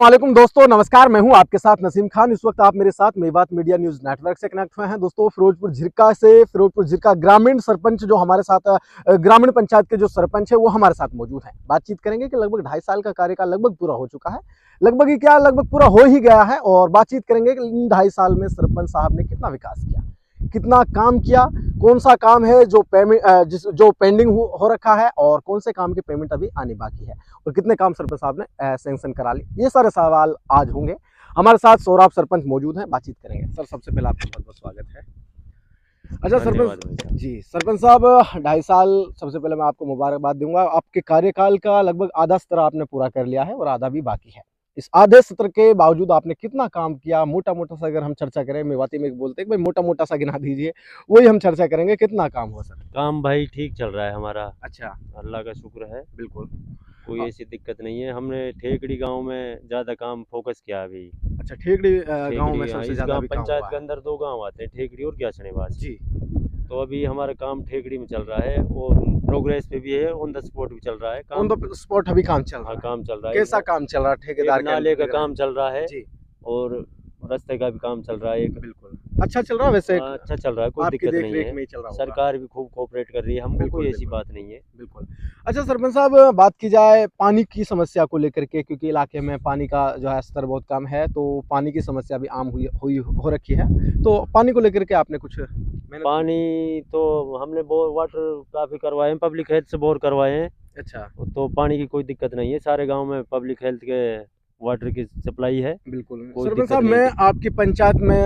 वालेकुम दोस्तों, नमस्कार। मैं हूं आपके साथ नसीम खान। इस वक्त आप मेरे साथ मेवात मीडिया न्यूज़ नेटवर्क से कनेक्ट हुए हैं। दोस्तों, फिरोजपुर झिरका ग्रामीण सरपंच जो हमारे साथ ग्रामीण पंचायत के जो सरपंच है वो हमारे साथ मौजूद हैं। बातचीत करेंगे कि लगभग 2.5 साल का कार्यकाल लगभग पूरा हो चुका है, लगभग ही क्या लगभग पूरा हो ही गया है। और बातचीत करेंगे कि इन 2.5 साल में सरपंच साहब ने कितना विकास किया, कितना काम किया, कौन सा काम है जो पेमेंट जो पेंडिंग हो रखा है और कौन से काम की पेमेंट अभी आनी बाकी है और कितने काम सरपंच साहब ने सैंक्शन करा ली। ये सारे सवाल आज होंगे। हमारे साथ सौरभ सरपंच मौजूद हैं, बातचीत करेंगे। सर, सबसे पहले आपका बहुत बहुत स्वागत है। अच्छा सरपंच जी, सरपंच साहब 2.5 साल, सबसे पहले मैं आपको मुबारकबाद दूंगा। आपके कार्यकाल का लगभग आधा सत्र आपने पूरा कर लिया है और आधा भी बाकी है। इस आधे सत्र के बावजूद आपने कितना काम किया, मोटा मोटा सा अगर हम चर्चा करें, मेवाती में बोलते हैं कि भाई मोटा मोटा सा गिना दीजिए, वही हम चर्चा करेंगे। कितना काम हुआ सर? काम भाई ठीक चल रहा है हमारा। अच्छा, अल्लाह का शुक्र है, बिल्कुल। कोई ऐसी दिक्कत नहीं है। हमने ठेकड़ी गांव में ज़्यादा काम फोकस किया अभी। अच्छा, ठेकड़ी गांव में ठेकड़ी, हाँ, सबसे इस ज्यादा गांव अभी काम पंचायत हुआ के है। अंदर 2 गांव आते हैं, ठेकड़ी और ग्यासनेबाज। जी। तो अभी हमारा काम ठेकड़ी में चल रहा है और प्रोग्रेस पे भी है, ऑन द स्पॉट भी चल रहा है ऑन काम। द स्पॉट अभी काम चल हाँ, रहा है। काम चल रहा है। कैसा काम चल रहा है एक ठेकेदार का नाले का वगैरह? काम चल रहा है जी, और रास्ते का भी काम चल रहा है एक। बिल्कुल। अच्छा चल रहा है वैसे? अच्छा चल रहा है, कोई आपकी दिक्कत देख नहीं रेख है। में ही चल रहा होगा। सरकार भी खूब कोऑपरेट कर रही है, हमको बिल्कुल कोई ऐसी बिल्कुल बात नहीं है। बिल्कुल। अच्छा सरपंच साहब, बात की जाए पानी की समस्या को लेकर के, क्योंकि इलाके में पानी का जो है स्तर बहुत कम है, तो पानी की समस्या भी आम हुई हो रखी है। तो पानी को लेकर के आपने कुछ मेहनत की? पानी तो हमने बोर वाटर काफ़ी करवाए हैं, पब्लिक हेल्थ से बोर करवाए हैं। अच्छा, तो पानी की कोई दिक्कत नहीं है, सारे गांव में पब्लिक हेल्थ के वाटर की सप्लाई है, बिल्कुल। कोई सरपंच दिक्कत साहब, नहीं मैं है। आपकी पंचायत में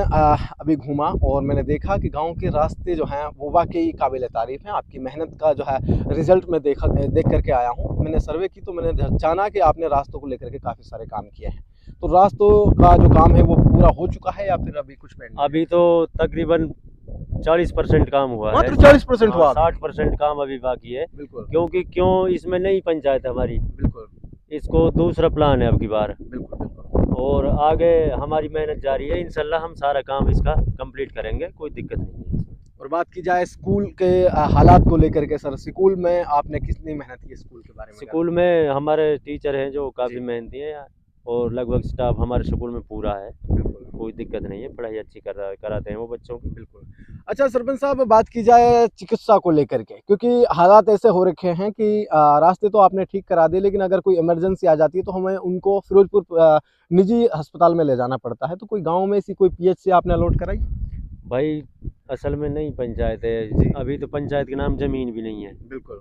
अभी घूमा और मैंने देखा कि गांव के रास्ते जो हैं वो वाकई काबिल तारीफ हैं। आपकी मेहनत का जो है रिजल्ट मैं देख करके आया हूं। मैंने सर्वे की तो मैंने जाना कि आपने रास्तों को लेकर के काफ़ी सारे काम किए हैं। तो रास्तों का जो काम है वो पूरा हो चुका है या फिर अभी कुछ पेंडिंग है? अभी तो तकरीबन 40% काम हुआ है। मात्र 40% हुआ अभी? 60% काम अभी बाकी है। बिल्कुल क्योंकि इसमें नई पंचायत है हमारी, बिल्कुल इसको दूसरा प्लान है अब की बार। बिल्कुल बिल्कुल। और आगे हमारी मेहनत जारी है, इंशाल्लाह हम सारा काम इसका कंप्लीट करेंगे, कोई दिक्कत नहीं है। और बात की जाए स्कूल के हालात को लेकर के, सर स्कूल में आपने कितनी मेहनत की स्कूल के बारे में? स्कूल में हमारे टीचर हैं जो काफ़ी जी, मेहनती हैं और लगभग स्टाफ हमारे स्कूल में पूरा है, बिल्कुल कोई दिक्कत नहीं है, पढ़ाई अच्छी कराते हैं वो बच्चों की। बिल्कुल। अच्छा सरपंच साहब, बात की जाए चिकित्सा को लेकर के, क्योंकि हालात ऐसे हो रखे हैं कि रास्ते तो आपने ठीक करा दिए, लेकिन अगर कोई इमरजेंसी आ जाती है तो हमें उनको फिरोजपुर निजी अस्पताल में ले जाना पड़ता है। तो कोई गांव में ऐसी कोई पीएचसी आपने अलॉट कराई? भाई असल में नई पंचायत है, जी, अभी तो पंचायत के नाम ज़मीन भी नहीं है, बिल्कुल।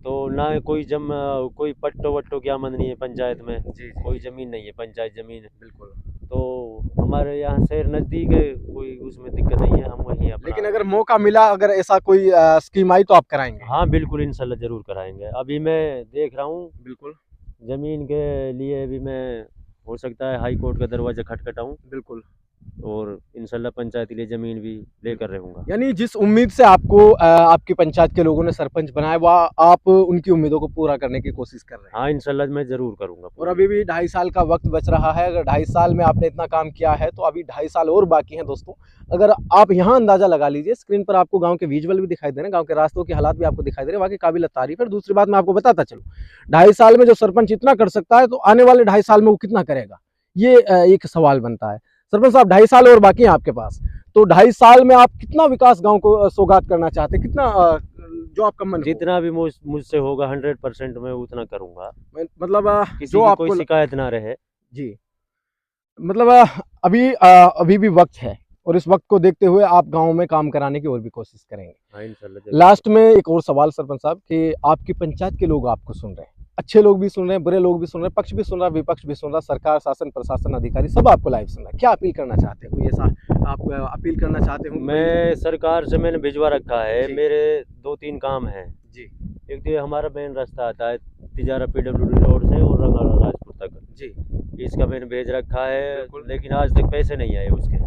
तो ना कोई पट्टो वट्टो की आमद नहीं है पंचायत में, जी, जी, कोई ज़मीन नहीं है, पंचायत ज़मीन। बिल्कुल। तो हमारे यहाँ शहर नज़दीक है, कोई उसमें दिक्कत नहीं है, हम वहीं अपना। लेकिन अगर मौका मिला, अगर ऐसा कोई स्कीम आई तो आप कराएंगे? हाँ बिल्कुल, इंशाल्लाह ज़रूर कराएंगे। अभी मैं देख रहा हूँ बिल्कुल ज़मीन के लिए, भी मैं हो सकता है हाई कोर्ट का दरवाज़ा खटखटाऊँ बिल्कुल और इंशाल्लाह पंचायत के लिए ज़मीन भी लेकर रहूँगा। यानी जिस उम्मीद से आपको आपकी पंचायत के लोगों ने सरपंच बनाया, वह आप उनकी उम्मीदों को पूरा करने की कोशिश कर रहे हैं। हाँ इंशाल्लाह मैं ज़रूर करूँगा और पूरी। अभी भी 2.5 साल का वक्त बच रहा है। अगर 2.5 साल में आपने इतना काम किया है तो अभी 2.5 साल और बाकी हैं दोस्तों। अगर आप यहाँ अंदाजा लगा लीजिए, स्क्रीन पर आपको गांव के विजुअल भी दिखाई दे रहे हैं, गांव के रास्तों के हालात भी आपको दिखाई दे रहे हैं, वाकई काबिल तारीफ है। दूसरी बात मैं आपको बताता चलूँ, 2.5 साल में जो सरपंच इतना कर सकता है तो आने वाले 2.5 साल में वो कितना करेगा, ये एक सवाल बनता है। सरपंच साहब, 2.5 साल और बाकी हैं आपके पास, तो 2.5 साल में आप कितना विकास गांव को सौगात करना चाहते हैं? कितना जो आपका मन हो? जितना भी मुझसे होगा 100% मैं उतना करूँगा, मतलब किसी जो की कोई आपको शिकायत ना रहे। जी, मतलब अभी भी वक्त है और इस वक्त को देखते हुए आप गांव में काम कराने की और भी कोशिश करेंगे। हाँ इंशाल्लाह ज़रूर। लास्ट में एक और सवाल सरपंच साहब, कि आपकी पंचायत के लोग आपको सुन रहे हैं, अच्छे लोग भी सुन रहे हैं, बुरे लोग भी सुन रहे हैं, पक्ष भी सुन रहा है, विपक्ष भी सुन रहा है, सरकार, शासन, प्रशासन, अधिकारी सब आपको लाइव सुन रहा है। क्या अपील करना चाहते हैं? कोई ऐसा आप अपील करना चाहते हो? मैं सरकार से मैंने भिजवा रखा है, जी, मेरे 2-3 काम हैं। जी, एक तो ये हमारा मेन रास्ता आता है तिजारा PWD रोड से और रंगाला राजपुर तक, जी, इसका मैंने भेज रखा है, बिल्कुल। लेकिन आज तक पैसे नहीं आए उसके।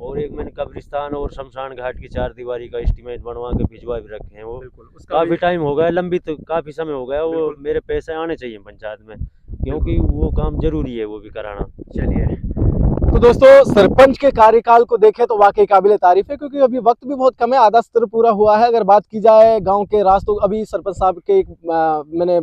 और एक मैंने कब्रिस्तान और शमशान घाट की 4 दीवारी का एस्टीमेट बनवा के भिजवा भी रखे हैं, वो बिल्कुल, उसका काफ़ी भी टाइम हो गया, लंबी तो काफ़ी समय हो गया, वो बिल्कुल, मेरे पैसे आने चाहिए पंचायत में, क्योंकि वो काम ज़रूरी है वो भी कराना। चलिए, तो दोस्तों सरपंच के कार्यकाल को देखें तो वाकई काबिल तारीफ है, क्योंकि अभी वक्त भी बहुत कम है, आधा सत्र पूरा हुआ है। अगर बात की जाए गांव के रास्तों, अभी सरपंच साहब के एक मैंने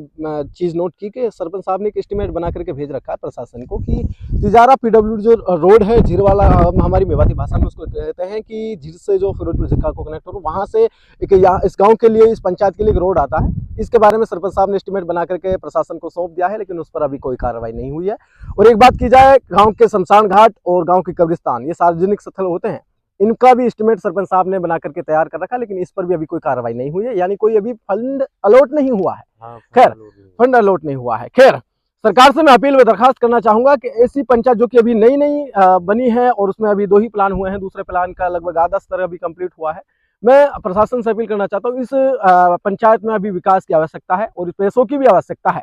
चीज़ नोट की कि सरपंच साहब ने एक एस्टीमेट बना करके भेज रखा है प्रशासन को कि तिजारा PWD जो रोड है झीर वाला, हमारी मेवाती भाषा में उसको कहते हैं, कि झीर से जो फिरोजपुर झिरका को कनेक्ट हो, वहाँ से एक यहाँ इस गाँव के लिए, इस पंचायत के लिए एक रोड आता है। इसके बारे में सरपंच साहब ने एस्टीमेट बना करके प्रशासन को सौंप दिया है, लेकिन उस पर अभी कोई कार्रवाई नहीं हुई है। और एक बात की जाए, गांव के शमशान घाट और गांव के कब्रिस्तान, ये सार्वजनिक स्थल होते हैं, इनका भी एस्टीमेट सरपंच साहब ने बना करके तैयार कर रखा, लेकिन इस पर भी अभी कोई कार्रवाई नहीं हुई है, यानी कोई अभी फंड अलॉट नहीं हुआ है। खैर, फंड अलॉट नहीं हुआ है। खैर, सरकार से मैं अपील व दरखास्त करना चाहूंगा कि ऐसी पंचायत जो कि अभी नई नई बनी है और उसमें अभी 2 ही प्लान हुए हैं, दूसरे प्लान का लगभग आधा स्तर अभी कंप्लीट हुआ है, मैं प्रशासन से अपील करना चाहता हूँ, इस पंचायत में अभी विकास की आवश्यकता है और पैसों की भी आवश्यकता है।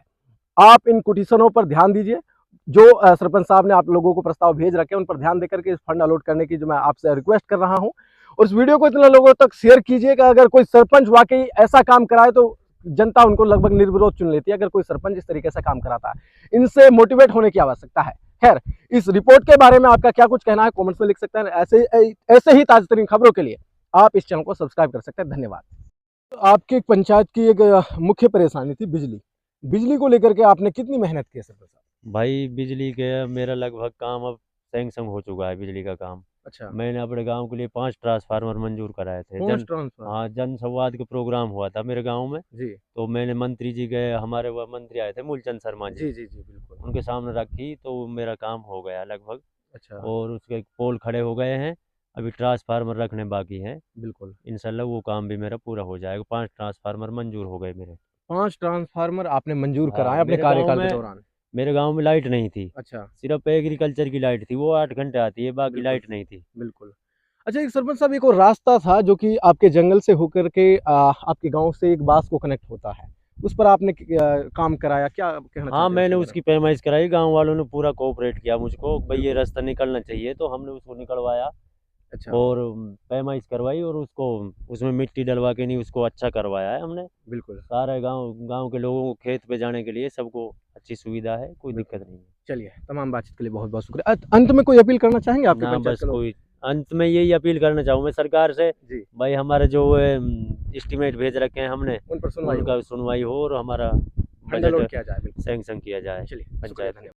आप इन कुटिशनों पर ध्यान दीजिए, जो सरपंच साहब ने आप लोगों को प्रस्ताव भेज रखे हैं उन पर ध्यान देकर के इस फंड अलॉट करने की जो मैं आपसे रिक्वेस्ट कर रहा हूं। और इस वीडियो को इतने लोगों तक शेयर कीजिए कि अगर कोई सरपंच वाकई ऐसा काम कराए तो जनता उनको लगभग निर्विरोध चुन लेती है, अगर कोई सरपंच इस तरीके से काम कराता है। इनसे मोटिवेट होने की आवश्यकता है। खैर, इस रिपोर्ट के बारे में आपका क्या कुछ कहना है कॉमेंट्स में लिख सकते हैं। ऐसे ही ताज़ा तरीन खबरों के लिए आप इस चैनल को सब्सक्राइब कर सकते हैं। धन्यवाद। तो आपकी एक पंचायत की एक मुख्य परेशानी थी बिजली को लेकर के आपने कितनी मेहनत की है सरपंच साहब? भाई बिजली के मेरा लगभग काम अब सैंक्शन हो चुका है, बिजली का काम। अच्छा, मैंने अपने गांव के लिए 5 ट्रांसफार्मर मंजूर कराए थे। हाँ, जन संवाद का प्रोग्राम हुआ था मेरे गांव में जी तो मैंने मंत्री जी गए, हमारे वह मंत्री आए थे मूलचंद शर्मा जी। जी जी जी बिल्कुल। उनके सामने रखी तो मेरा काम हो गया लगभग। अच्छा, और उसके पोल खड़े हो गए हैं, अभी ट्रांसफार्मर रखने बाकी हैं। बिल्कुल। इंशाल्लाह वो काम भी मेरा पूरा हो जाएगा। 5 ट्रांसफार्मर मंजूर हो गए मेरे। 5 ट्रांसफार्मर आपने मंजूर हाँ, कराए अपने कार्यकाल के दौरान? मेरे गांव में लाइट नहीं थी, अच्छा, सिर्फ एग्रीकल्चर की लाइट थी, वो 8 घंटे आती है, बाकी बिल्कुल। लाइट नहीं थी। बिल्कुल। अच्छा, एक सरपंच साहब, एक और रास्ता था जो कि आपके जंगल से होकर के आपके गाँव से एक बास को कनेक्ट होता है, उस पर आपने काम कराया, क्या कहना हाँ, चाहते हैं मैंने उसके उसकी पैमाइश कराई, गांव वालों ने पूरा कोऑपरेट किया मुझको, भाई ये रास्ता निकलना चाहिए, तो हमने उसको निकलवाया। अच्छा, और पैमाइश करवाई और उसको उसमें मिट्टी डलवा के नहीं उसको अच्छा करवाया है हमने। बिल्कुल, सारे गांव के लोगों को खेत पे जाने के लिए सबको अच्छी सुविधा है, कोई दिक्कत नहीं है। चलिए, तमाम बातचीत के लिए बहुत-बहुत शुक्रिया। अंत में कोई अपील करना चाहेंगे आपके ना, पंचायत बस के लोग? कोई अंत में यही अपील करना चाहूँ मैं सरकार से, जी, भाई हमारे जो एस्टीमेट भेज रखे हैं हमने, उन पर सुनवाई हो, उनका सुनवाई हो और हमारा फंड अलॉट बजट किया जाए। बिल्कुल, सैंक्शन किया जाए चलिए, शुक्रिया, पंचायत धन्यवाद।